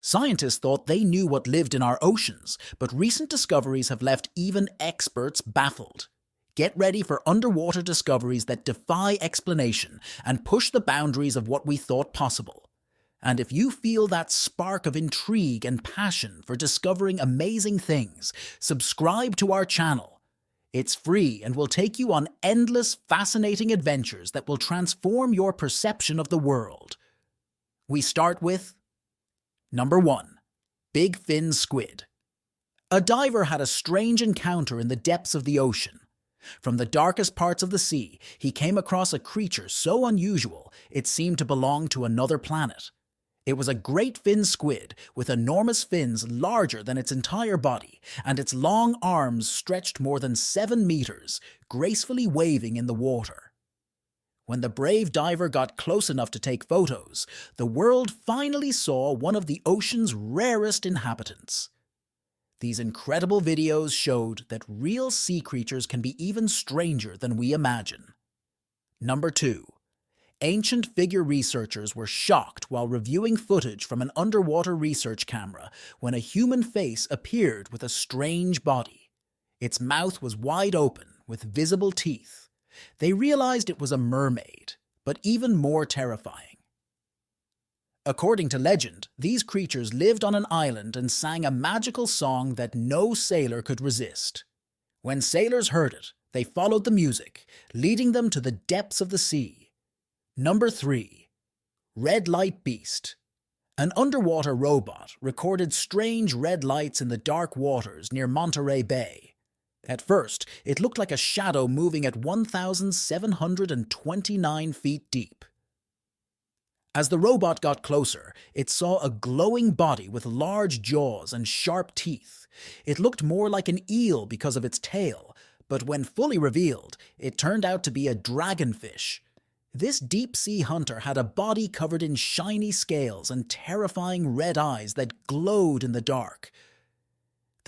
Scientists thought they knew what lived in our oceans, but recent discoveries have left even experts baffled. Get ready for underwater discoveries that defy explanation and push the boundaries of what we thought possible. And if you feel that spark of intrigue and passion for discovering amazing things, subscribe to our channel. It's free and will take you on endless, fascinating adventures that will transform your perception of the world. We start with Number 1. Big fin squid. A diver had a strange encounter in the depths of the ocean. From the darkest parts of the sea, he came across a creature so unusual it seemed to belong to another planet. It was a great fin squid with enormous fins larger than its entire body, and its long arms stretched more than 7 meters, gracefully waving in the water. When the brave diver got close enough to take photos, the world finally saw one of the ocean's rarest inhabitants. These incredible videos showed that real sea creatures can be even stranger than we imagine. Number 2. Ancient figure researchers were shocked while reviewing footage from an underwater research camera when a human face appeared with a strange body. Its mouth was wide open, with visible teeth. They realized it was a mermaid, but even more terrifying. According to legend, these creatures lived on an island and sang a magical song that no sailor could resist. When sailors heard it, they followed the music, leading them to the depths of the sea. Number 3. Red Light Beast. An underwater robot recorded strange red lights in the dark waters near Monterey Bay. At first, it looked like a shadow moving at 1,729 feet deep. As the robot got closer, it saw a glowing body with large jaws and sharp teeth. It looked more like an eel because of its tail, but when fully revealed, it turned out to be a dragonfish. This deep-sea hunter had a body covered in shiny scales and terrifying red eyes that glowed in the dark.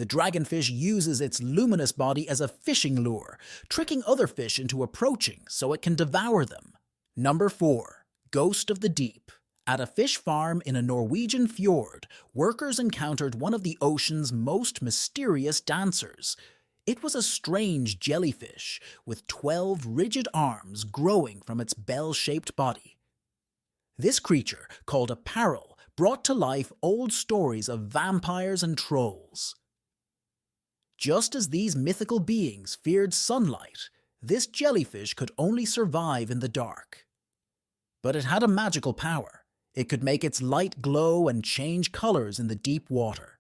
The dragonfish uses its luminous body as a fishing lure, tricking other fish into approaching so it can devour them. Number 4. Ghost of the Deep. At a fish farm in a Norwegian fjord, workers encountered one of the ocean's most mysterious dancers. It was a strange jellyfish with 12 rigid arms growing from its bell-shaped body. This creature, called a parrel, brought to life old stories of vampires and trolls. Just as these mythical beings feared sunlight, this jellyfish could only survive in the dark. But it had a magical power. It could make its light glow and change colors in the deep water.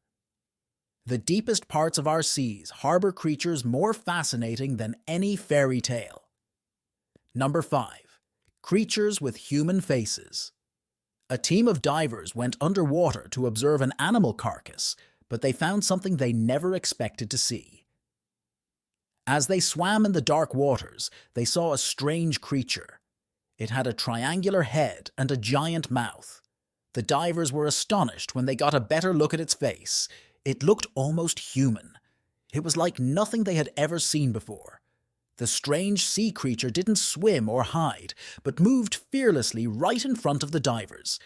The deepest parts of our seas harbor creatures more fascinating than any fairy tale. Number 5. Creatures with human faces. A team of divers went underwater to observe an animal carcass, but they found something they never expected to see. As they swam in the dark waters, they saw a strange creature. It had a triangular head and a giant mouth. The divers were astonished when they got a better look at its face. It looked almost human. It was like nothing they had ever seen before. The strange sea creature didn't swim or hide, but moved fearlessly right in front of the divers.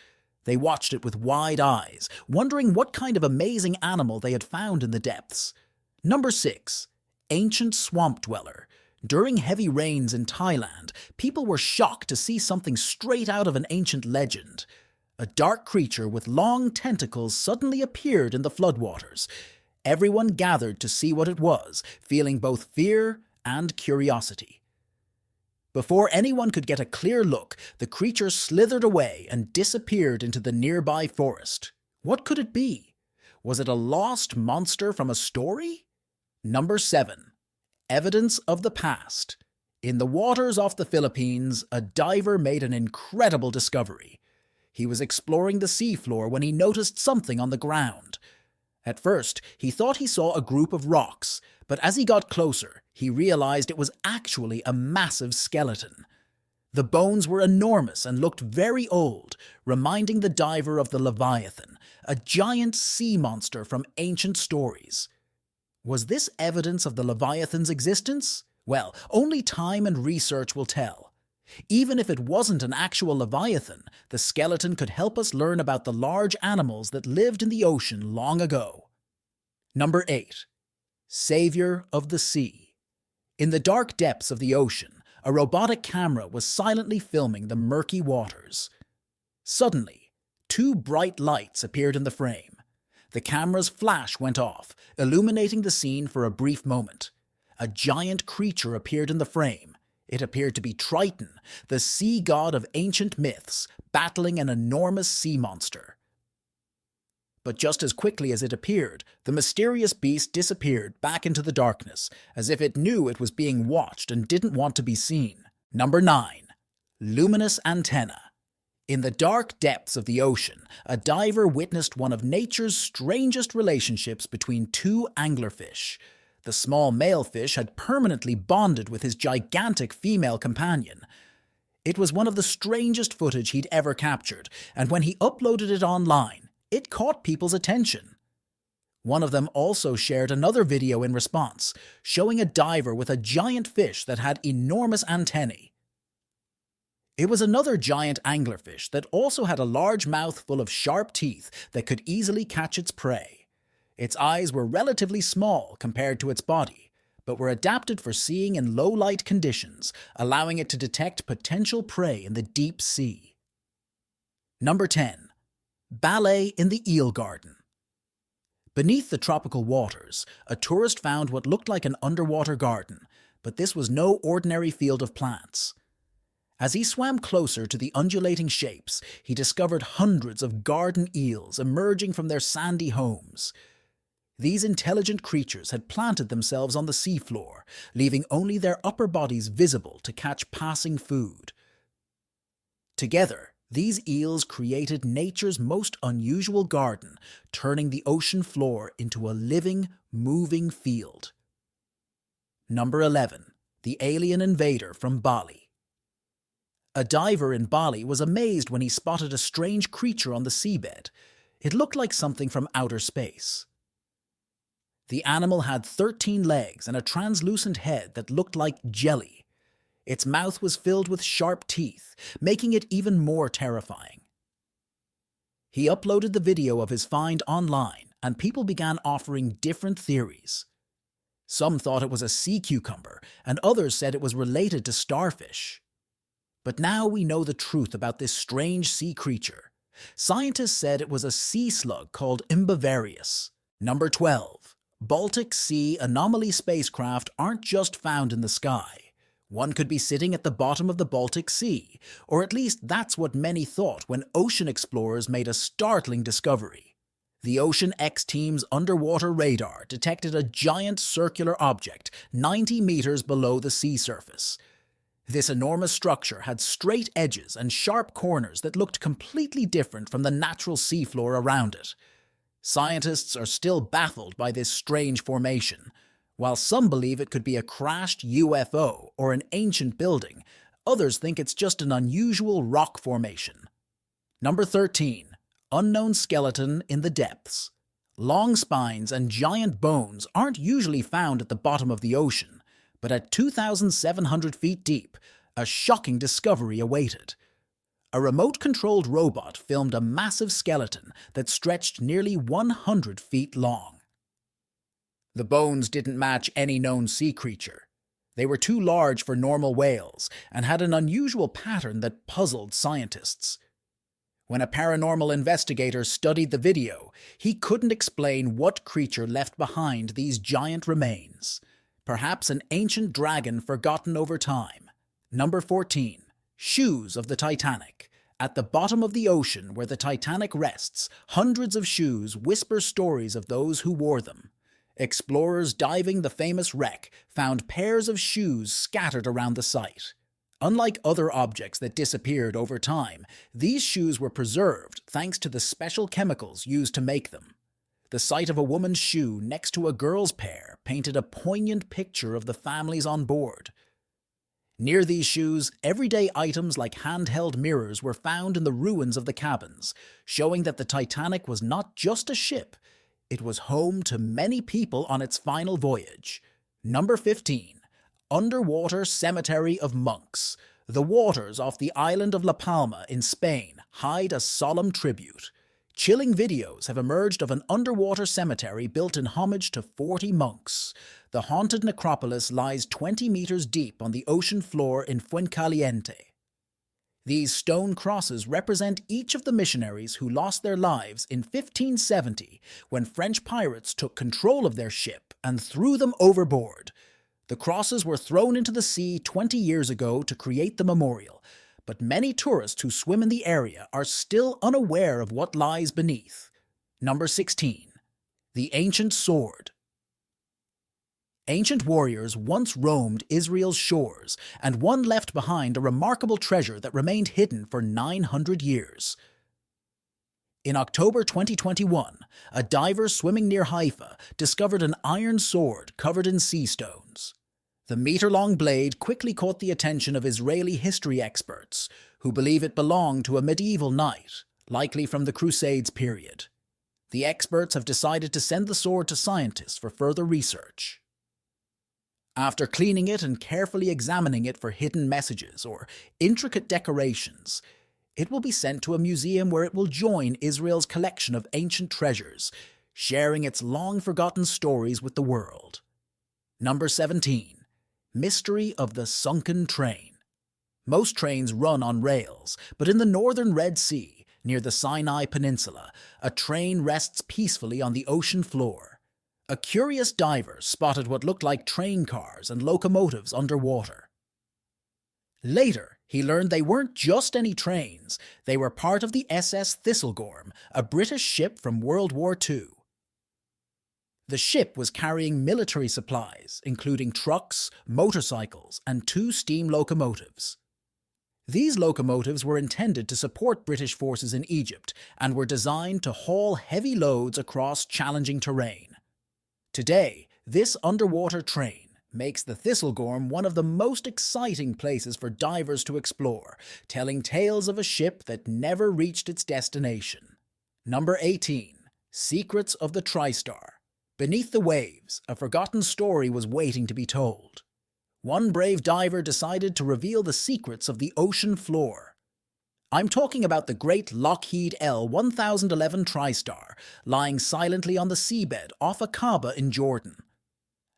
They watched it with wide eyes, wondering what kind of amazing animal they had found in the depths. Number 6. Ancient swamp dweller. During heavy rains in Thailand, people were shocked to see something straight out of an ancient legend. A dark creature with long tentacles suddenly appeared in the floodwaters. Everyone gathered to see what it was, feeling both fear and curiosity. Before anyone could get a clear look, the creature slithered away and disappeared into the nearby forest. What could it be? Was it a lost monster from a story? Number 7. Evidence of the past. In the waters off the Philippines, a diver made an incredible discovery. He was exploring the seafloor when he noticed something on the ground. At first, he thought he saw a group of rocks, but as he got closer, he realized it was actually a massive skeleton. The bones were enormous and looked very old, reminding the diver of the Leviathan, a giant sea monster from ancient stories. Was this evidence of the Leviathan's existence? Well, only time and research will tell. Even if it wasn't an actual leviathan, the skeleton could help us learn about the large animals that lived in the ocean long ago. Number 8. Savior of the Sea. In the dark depths of the ocean, a robotic camera was silently filming the murky waters. Suddenly, two bright lights appeared in the frame. The camera's flash went off, illuminating the scene for a brief moment. A giant creature appeared in the frame. It appeared to be Triton, the sea god of ancient myths, battling an enormous sea monster. But just as quickly as it appeared, the mysterious beast disappeared back into the darkness, as if it knew it was being watched and didn't want to be seen. Number 9. Luminous Antenna. In the dark depths of the ocean, a diver witnessed one of nature's strangest relationships between two anglerfish. The small male fish had permanently bonded with his gigantic female companion. It was one of the strangest footage he'd ever captured, and when he uploaded it online, it caught people's attention. One of them also shared another video in response, showing a diver with a giant fish that had enormous antennae. It was another giant anglerfish that also had a large mouth full of sharp teeth that could easily catch its prey. Its eyes were relatively small compared to its body, but were adapted for seeing in low-light conditions, allowing it to detect potential prey in the deep sea. Number 10. Ballet in the Eel Garden. Beneath the tropical waters, a tourist found what looked like an underwater garden, but this was no ordinary field of plants. As he swam closer to the undulating shapes, he discovered hundreds of garden eels emerging from their sandy homes. These intelligent creatures had planted themselves on the seafloor, leaving only their upper bodies visible to catch passing food. Together, these eels created nature's most unusual garden, turning the ocean floor into a living, moving field. Number 11. The Alien Invader from Bali. A diver in Bali was amazed when he spotted a strange creature on the seabed. It looked like something from outer space. The animal had 13 legs and a translucent head that looked like jelly. Its mouth was filled with sharp teeth, making it even more terrifying. He uploaded the video of his find online, and people began offering different theories. Some thought it was a sea cucumber, and others said it was related to starfish. But now we know the truth about this strange sea creature. Scientists said it was a sea slug called Imbivarius. Number 12. Baltic Sea anomaly spacecraft aren't just found in the sky. One could be sitting at the bottom of the Baltic Sea, or at least that's what many thought when ocean explorers made a startling discovery. The Ocean X team's underwater radar detected a giant circular object 90 meters below the sea surface. This enormous structure had straight edges and sharp corners that looked completely different from the natural seafloor around it. Scientists are still baffled by this strange formation. While some believe it could be a crashed UFO or an ancient building, others think it's just an unusual rock formation. Number 13. Unknown skeleton in the depths. Long spines and giant bones aren't usually found at the bottom of the ocean, but at 2,700 feet deep, a shocking discovery awaited. A remote-controlled robot filmed a massive skeleton that stretched nearly 100 feet long. The bones didn't match any known sea creature. They were too large for normal whales and had an unusual pattern that puzzled scientists. When a paranormal investigator studied the video, he couldn't explain what creature left behind these giant remains. Perhaps an ancient dragon forgotten over time. Number 14. Shoes of the Titanic. At the bottom of the ocean where the Titanic rests, hundreds of shoes whisper stories of those who wore them. Explorers diving the famous wreck found pairs of shoes scattered around the site. Unlike other objects that disappeared over time, these shoes were preserved thanks to the special chemicals used to make them. The sight of a woman's shoe next to a girl's pair painted a poignant picture of the families on board. Near these shoes, everyday items like handheld mirrors were found in the ruins of the cabins, showing that the Titanic was not just a ship, it was home to many people on its final voyage. Number 15. Underwater Cemetery of Monks. The waters off the island of La Palma in Spain hide a solemn tribute. Chilling videos have emerged of an underwater cemetery built in homage to 40 monks. The haunted necropolis lies 20 meters deep on the ocean floor in Fuencaliente. These stone crosses represent each of the missionaries who lost their lives in 1570 when French pirates took control of their ship and threw them overboard. The crosses were thrown into the sea 20 years ago to create the memorial, but many tourists who swim in the area are still unaware of what lies beneath. Number 16. The Ancient Sword. Ancient warriors once roamed Israel's shores, and one left behind a remarkable treasure that remained hidden for 900 years. In October 2021, a diver swimming near Haifa discovered an iron sword covered in sea stones. The meter-long blade quickly caught the attention of Israeli history experts, who believe it belonged to a medieval knight, likely from the Crusades period. The experts have decided to send the sword to scientists for further research. After cleaning it and carefully examining it for hidden messages or intricate decorations, it will be sent to a museum where it will join Israel's collection of ancient treasures, sharing its long-forgotten stories with the world. Number 17. Mystery of the Sunken Train. Most trains run on rails, but in the northern Red Sea, near the Sinai Peninsula, a train rests peacefully on the ocean floor. A curious diver spotted what looked like train cars and locomotives underwater. Later, he learned they weren't just any trains, they were part of the SS Thistlegorm, a British ship from World War II. The ship was carrying military supplies, including trucks, motorcycles, and 2 steam locomotives. These locomotives were intended to support British forces in Egypt and were designed to haul heavy loads across challenging terrain. Today, this underwater train makes the Thistlegorm one of the most exciting places for divers to explore, telling tales of a ship that never reached its destination. Number 18. Secrets of the TriStar. Beneath the waves, a forgotten story was waiting to be told. One brave diver decided to reveal the secrets of the ocean floor. I'm talking about the great Lockheed L-1011 TriStar, lying silently on the seabed off Aqaba in Jordan.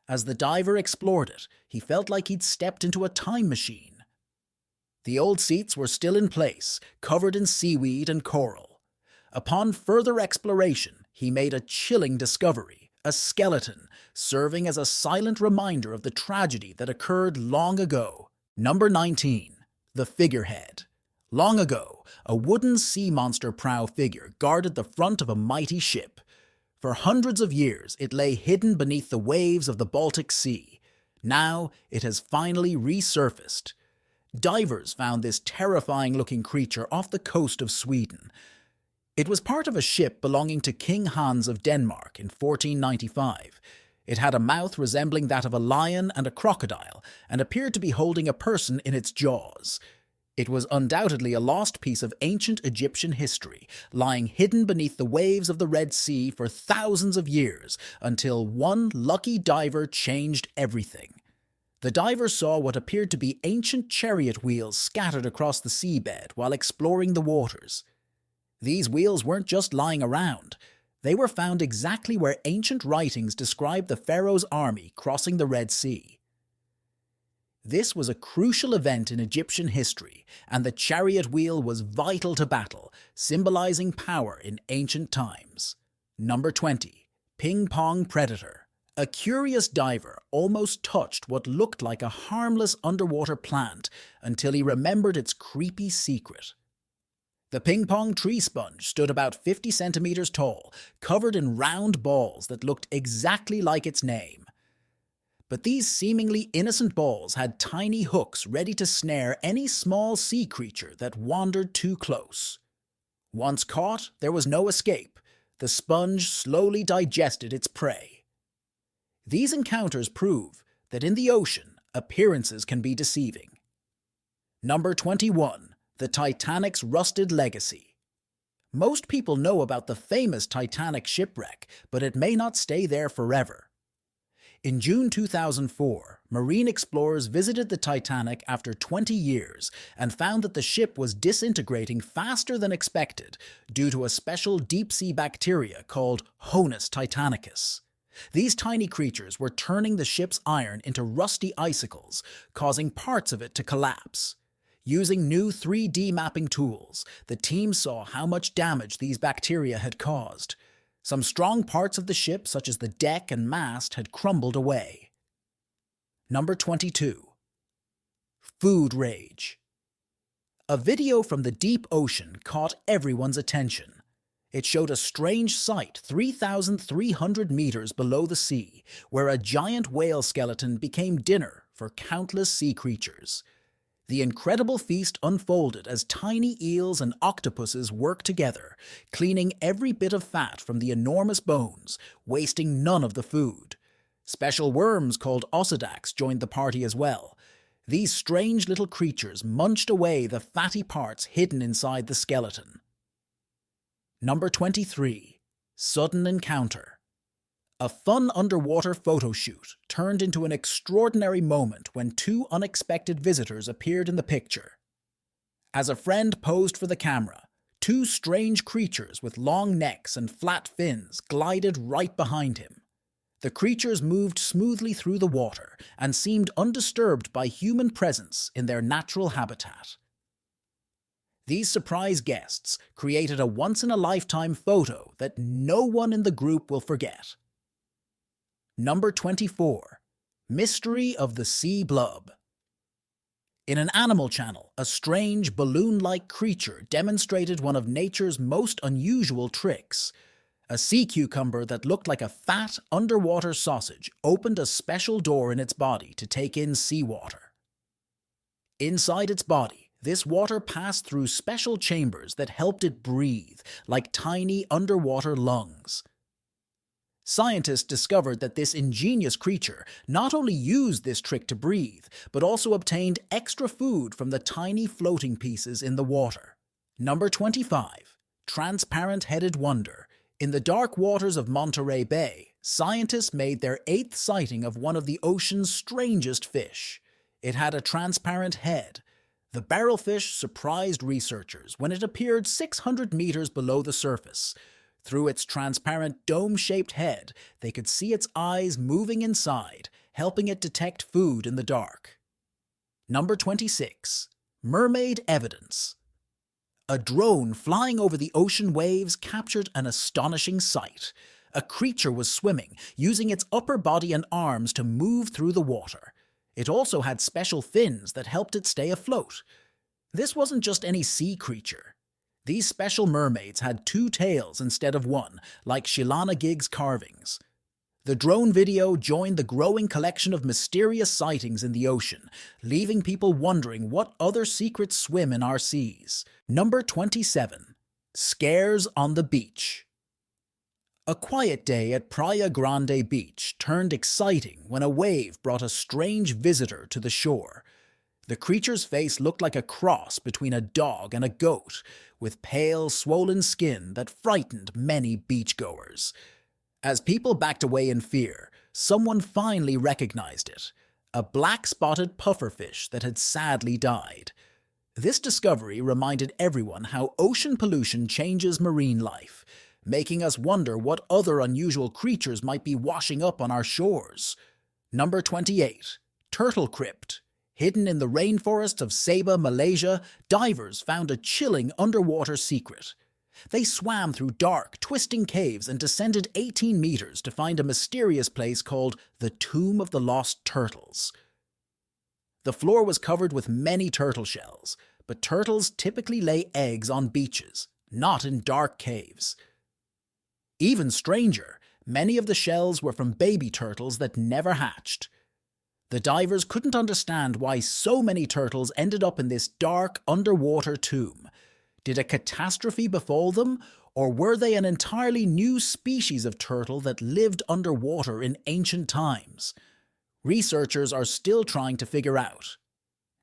As the diver explored it, he felt like he'd stepped into a time machine. The old seats were still in place, covered in seaweed and coral. Upon further exploration, he made a chilling discovery, a skeleton, serving as a silent reminder of the tragedy that occurred long ago. Number 19. The Figurehead. Long ago, a wooden sea monster prow figure guarded the front of a mighty ship. For hundreds of years, it lay hidden beneath the waves of the Baltic Sea. Now, it has finally resurfaced. Divers found this terrifying-looking creature off the coast of Sweden. It was part of a ship belonging to King Hans of Denmark in 1495. It had a mouth resembling that of a lion and a crocodile, and appeared to be holding a person in its jaws. It was undoubtedly a lost piece of ancient Egyptian history, lying hidden beneath the waves of the Red Sea for thousands of years, until one lucky diver changed everything. The diver saw what appeared to be ancient chariot wheels scattered across the seabed while exploring the waters. These wheels weren't just lying around. They were found exactly where ancient writings described the pharaoh's army crossing the Red Sea. This was a crucial event in Egyptian history, and the chariot wheel was vital to battle, symbolizing power in ancient times. Number 20. Ping Pong Predator. A curious diver almost touched what looked like a harmless underwater plant until he remembered its creepy secret. The ping pong tree sponge stood about 50 centimeters tall, covered in round balls that looked exactly like its name. But these seemingly innocent balls had tiny hooks ready to snare any small sea creature that wandered too close. Once caught, there was no escape. The sponge slowly digested its prey. These encounters prove that in the ocean, appearances can be deceiving. Number 21. The Titanic's Rusted Legacy. Most people know about the famous Titanic shipwreck, but it may not stay there forever. In June 2004, marine explorers visited the Titanic after 20 years and found that the ship was disintegrating faster than expected due to a special deep-sea bacteria called Honus titanicus. These tiny creatures were turning the ship's iron into rusty icicles, causing parts of it to collapse. Using new 3D mapping tools, the team saw how much damage these bacteria had caused. Some strong parts of the ship, such as the deck and mast, had crumbled away. Number 22. Food rage. A video from the deep ocean caught everyone's attention. It showed a strange sight 3,300 meters below the sea, where a giant whale skeleton became dinner for countless sea creatures. The incredible feast unfolded as tiny eels and octopuses worked together, cleaning every bit of fat from the enormous bones, wasting none of the food. Special worms called osedacs joined the party as well. These strange little creatures munched away the fatty parts hidden inside the skeleton. Number 23. Sudden encounter. A fun underwater photo shoot turned into an extraordinary moment when two unexpected visitors appeared in the picture. As a friend posed for the camera, two strange creatures with long necks and flat fins glided right behind him. The creatures moved smoothly through the water and seemed undisturbed by human presence in their natural habitat. These surprise guests created a once-in-a-lifetime photo that no one in the group will forget. Number 24. Mystery of the Sea Blub. In an Animal Channel, a strange balloon-like creature demonstrated one of nature's most unusual tricks. A sea cucumber that looked like a fat underwater sausage opened a special door in its body to take in seawater. Inside its body, this water passed through special chambers that helped it breathe, like tiny underwater lungs. Scientists discovered that this ingenious creature not only used this trick to breathe, but also obtained extra food from the tiny floating pieces in the water. Number 25. Transparent-headed wonder. In the dark waters of Monterey Bay, scientists made their 8th sighting of one of the ocean's strangest fish. It had a transparent head. The barrelfish surprised researchers when it appeared 600 meters below the surface. Through its transparent dome-shaped head, they could see its eyes moving inside, helping it detect food in the dark. Number 26. Mermaid evidence. A drone flying over the ocean waves captured an astonishing sight. A creature was swimming, using its upper body and arms to move through the water. It also had special fins that helped it stay afloat. This wasn't just any sea creature. These special mermaids had 2 tails instead of 1, like Shilana Giggs' carvings. The drone video joined the growing collection of mysterious sightings in the ocean, leaving people wondering what other secrets swim in our seas. Number 27. Scares on the beach. A quiet day at Playa Grande Beach turned exciting when a wave brought a strange visitor to the shore. The creature's face looked like a cross between a dog and a goat, with pale, swollen skin that frightened many beachgoers. As people backed away in fear, someone finally recognized it, a black-spotted pufferfish that had sadly died. This discovery reminded everyone how ocean pollution changes marine life, making us wonder what other unusual creatures might be washing up on our shores. Number 28. Turtle Crypt. Hidden in the rainforests of Sabah, Malaysia, divers found a chilling underwater secret. They swam through dark, twisting caves and descended 18 meters to find a mysterious place called the Tomb of the Lost Turtles. The floor was covered with many turtle shells, but turtles typically lay eggs on beaches, not in dark caves. Even stranger, many of the shells were from baby turtles that never hatched. The divers couldn't understand why so many turtles ended up in this dark underwater tomb. Did a catastrophe befall them, or were they an entirely new species of turtle that lived underwater in ancient times? Researchers are still trying to figure out.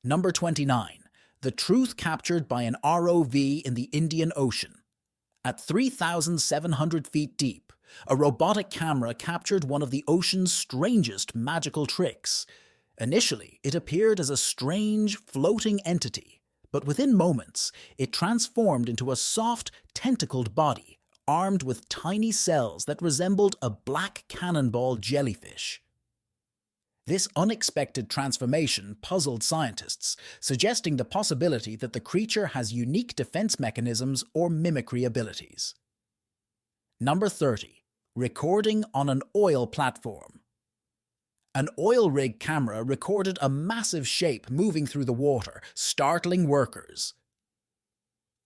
Number 29. The truth captured by an ROV in the Indian Ocean. At 3,700 feet deep, A robotic camera captured one of the ocean's strangest magical tricks. Initially, it appeared as a strange, floating entity, but within moments, it transformed into a soft, tentacled body, armed with tiny cells that resembled a black cannonball jellyfish. This unexpected transformation puzzled scientists, suggesting the possibility that the creature has unique defense mechanisms or mimicry abilities. Number 30. Recording on an oil platform. An oil rig camera recorded a massive shape moving through the water, startling workers.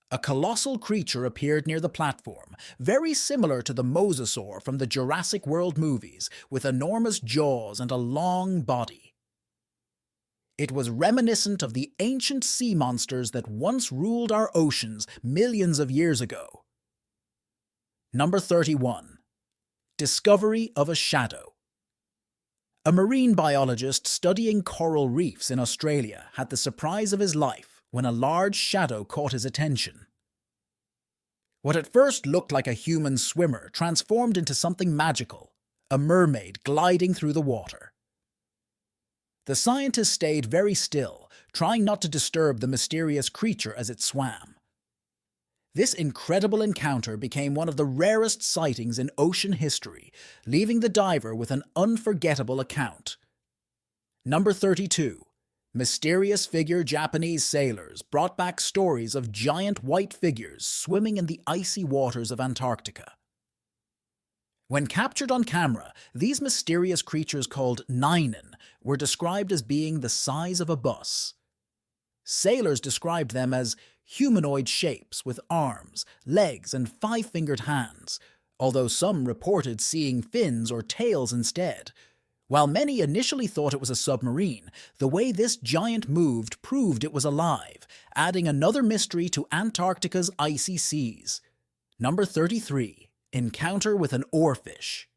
A colossal creature appeared near the platform, very similar to the mosasaur from the Jurassic World movies, with enormous jaws and a long body. It was reminiscent of the ancient sea monsters that once ruled our oceans millions of years ago. Number 31. Discovery of a shadow. A marine biologist studying coral reefs in Australia had the surprise of his life when a large shadow caught his attention. What at first looked like a human swimmer transformed into something magical, a mermaid gliding through the water. The scientist stayed very still, trying not to disturb the mysterious creature as it swam. This incredible encounter became one of the rarest sightings in ocean history, leaving the diver with an unforgettable account. Number 32. Mysterious figure Japanese sailors brought back stories of giant white figures swimming in the icy waters of Antarctica. When captured on camera, these mysterious creatures called Nainen were described as being the size of a bus. Sailors described them as humanoid shapes with arms, legs, and five-fingered hands, although some reported seeing fins or tails instead. While many initially thought it was a submarine, the way this giant moved proved it was alive, adding another mystery to Antarctica's icy seas. Number 33. Encounter with an oarfish.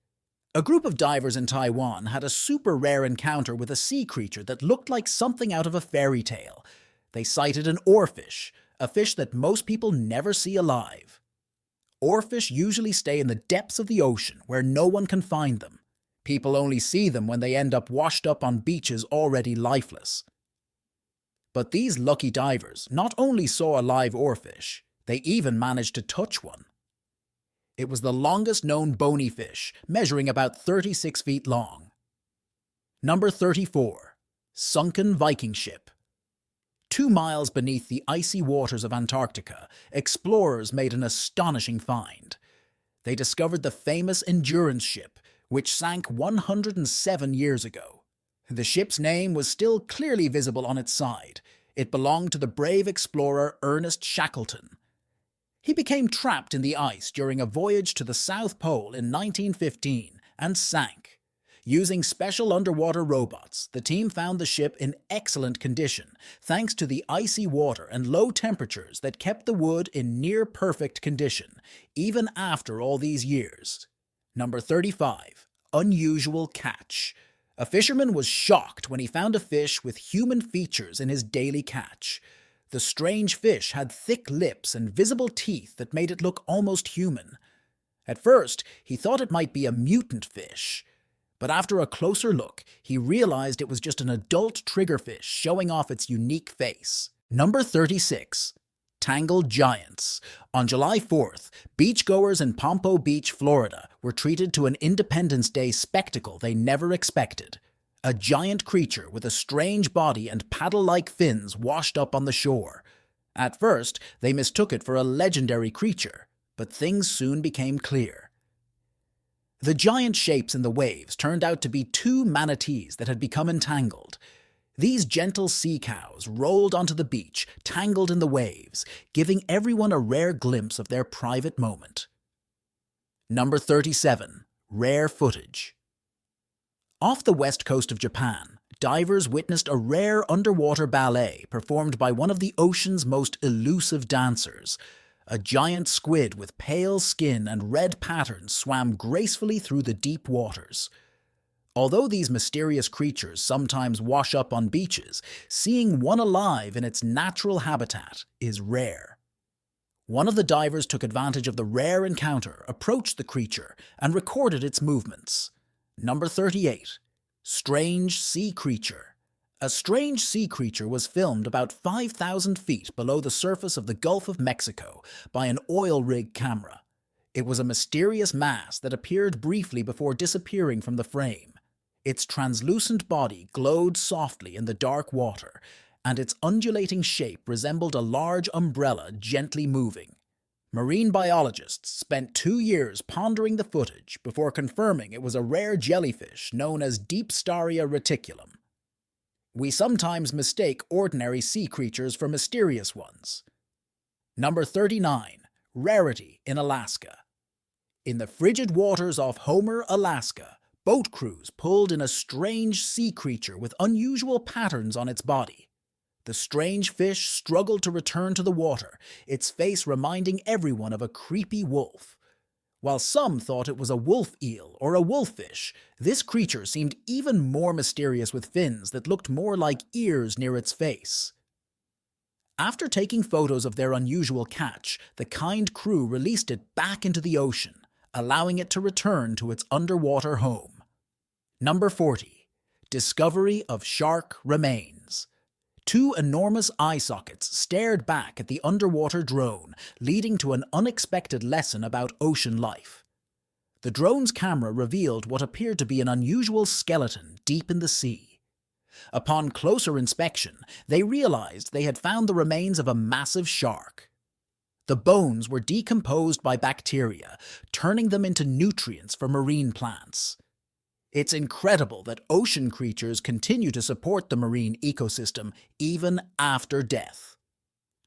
A group of divers in Taiwan had a super rare encounter with a sea creature that looked like something out of a fairy tale. They sighted an oarfish, a fish that most people never see alive. Oarfish usually stay in the depths of the ocean where no one can find them. People only see them when they end up washed up on beaches already lifeless. But these lucky divers not only saw a live oarfish, they even managed to touch one. It was the longest known bony fish, measuring about 36 feet long. Number 34. Sunken Viking ship. 2 miles beneath the icy waters of Antarctica, explorers made an astonishing find. They discovered the famous Endurance ship, which sank 107 years ago. The ship's name was still clearly visible on its side. It belonged to the brave explorer Ernest Shackleton. He became trapped in the ice during a voyage to the South Pole in 1915 and sank. Using special underwater robots, the team found the ship in excellent condition, thanks to the icy water and low temperatures that kept the wood in near-perfect condition, even after all these years. Number 35. Unusual catch. A fisherman was shocked when he found a fish with human features in his daily catch. The strange fish had thick lips and visible teeth that made it look almost human. At first, he thought it might be a mutant fish. But after a closer look, he realized it was just an adult triggerfish showing off its unique face. Number 36. Tangled giants. On July 4th, beachgoers in Pompo Beach, Florida, were treated to an Independence Day spectacle they never expected. A giant creature with a strange body and paddle-like fins washed up on the shore. At first, they mistook it for a legendary creature, but things soon became clear. The giant shapes in the waves turned out to be 2 manatees that had become entangled. These gentle sea cows rolled onto the beach, tangled in the waves, giving everyone a rare glimpse of their private moment. Number 37. Rare footage. Off the west coast of Japan, divers witnessed a rare underwater ballet performed by one of the ocean's most elusive dancers. A giant squid with pale skin and red patterns swam gracefully through the deep waters. Although these mysterious creatures sometimes wash up on beaches, seeing one alive in its natural habitat is rare. One of the divers took advantage of the rare encounter, approached the creature, and recorded its movements. Number 38. Strange Sea Creature. A strange sea creature was filmed about 5,000 feet below the surface of the Gulf of Mexico by an oil rig camera. It was a mysterious mass that appeared briefly before disappearing from the frame. Its translucent body glowed softly in the dark water, and its undulating shape resembled a large umbrella gently moving. Marine biologists spent 2 years pondering the footage before confirming it was a rare jellyfish known as Deepstaria reticulum. We sometimes mistake ordinary sea creatures for mysterious ones. Number 39. Rarity in Alaska. In the frigid waters off Homer, Alaska, boat crews pulled in a strange sea creature with unusual patterns on its body. The strange fish struggled to return to the water, its face reminding everyone of a creepy wolf. While some thought it was a wolf eel or a wolffish, this creature seemed even more mysterious with fins that looked more like ears near its face. After taking photos of their unusual catch, the kind crew released it back into the ocean, allowing it to return to its underwater home. Number 40. Discovery of shark remains. 2 enormous eye sockets stared back at the underwater drone, leading to an unexpected lesson about ocean life. The drone's camera revealed what appeared to be an unusual skeleton deep in the sea. Upon closer inspection, they realized they had found the remains of a massive shark. The bones were decomposed by bacteria, turning them into nutrients for marine plants. It's incredible that ocean creatures continue to support the marine ecosystem even after death.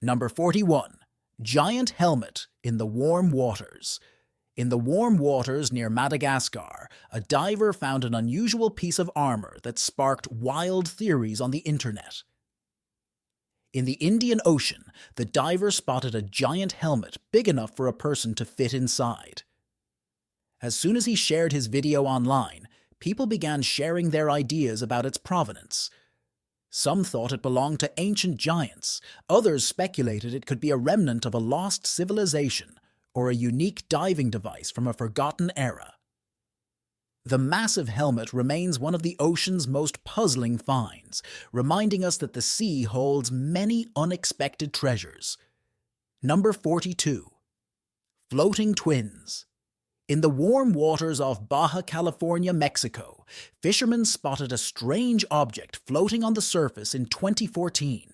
Number 41. Giant helmet in the warm waters. In the warm waters near Madagascar, a diver found an unusual piece of armor that sparked wild theories on the internet. In the Indian Ocean, the diver spotted a giant helmet big enough for a person to fit inside. As soon as he shared his video online, people began sharing their ideas about its provenance. Some thought it belonged to ancient giants, others speculated it could be a remnant of a lost civilization or a unique diving device from a forgotten era. The massive helmet remains one of the ocean's most puzzling finds, reminding us that the sea holds many unexpected treasures. Number 42. Floating twins. In the warm waters off Baja California, Mexico, fishermen spotted a strange object floating on the surface in 2014.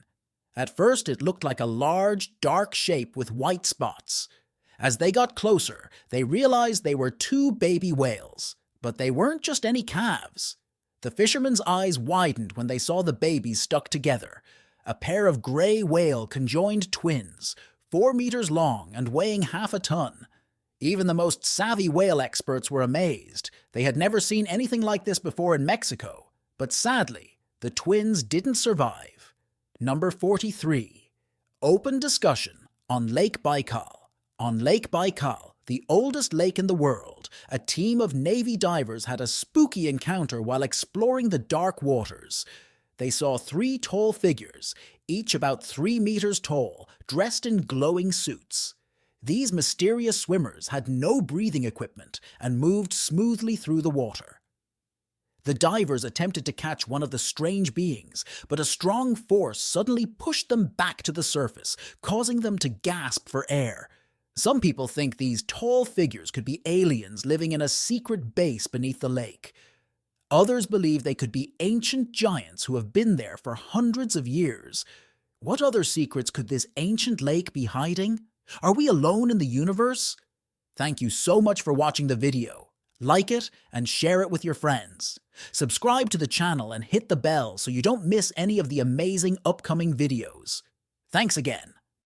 At first, it looked like a large, dark shape with white spots. As they got closer, they realized they were 2 baby whales. But they weren't just any calves. The fishermen's eyes widened when they saw the babies stuck together. A pair of gray whale conjoined twins, 4 meters long and weighing half a ton. Even the most savvy whale experts were amazed. They had never seen anything like this before in Mexico. But sadly, the twins didn't survive. Number 43. Open discussion on Lake Baikal. On Lake Baikal, the oldest lake in the world, a team of Navy divers had a spooky encounter while exploring the dark waters. They saw 3 tall figures, each about 3 meters tall, dressed in glowing suits. These mysterious swimmers had no breathing equipment and moved smoothly through the water. The divers attempted to catch one of the strange beings, but a strong force suddenly pushed them back to the surface, causing them to gasp for air. Some people think these tall figures could be aliens living in a secret base beneath the lake. Others believe they could be ancient giants who have been there for hundreds of years. What other secrets could this ancient lake be hiding? Are we alone in the universe? Thank you so much for watching the video. Like it and share it with your friends. Subscribe to the channel and hit the bell so you don't miss any of the amazing upcoming videos. Thanks again.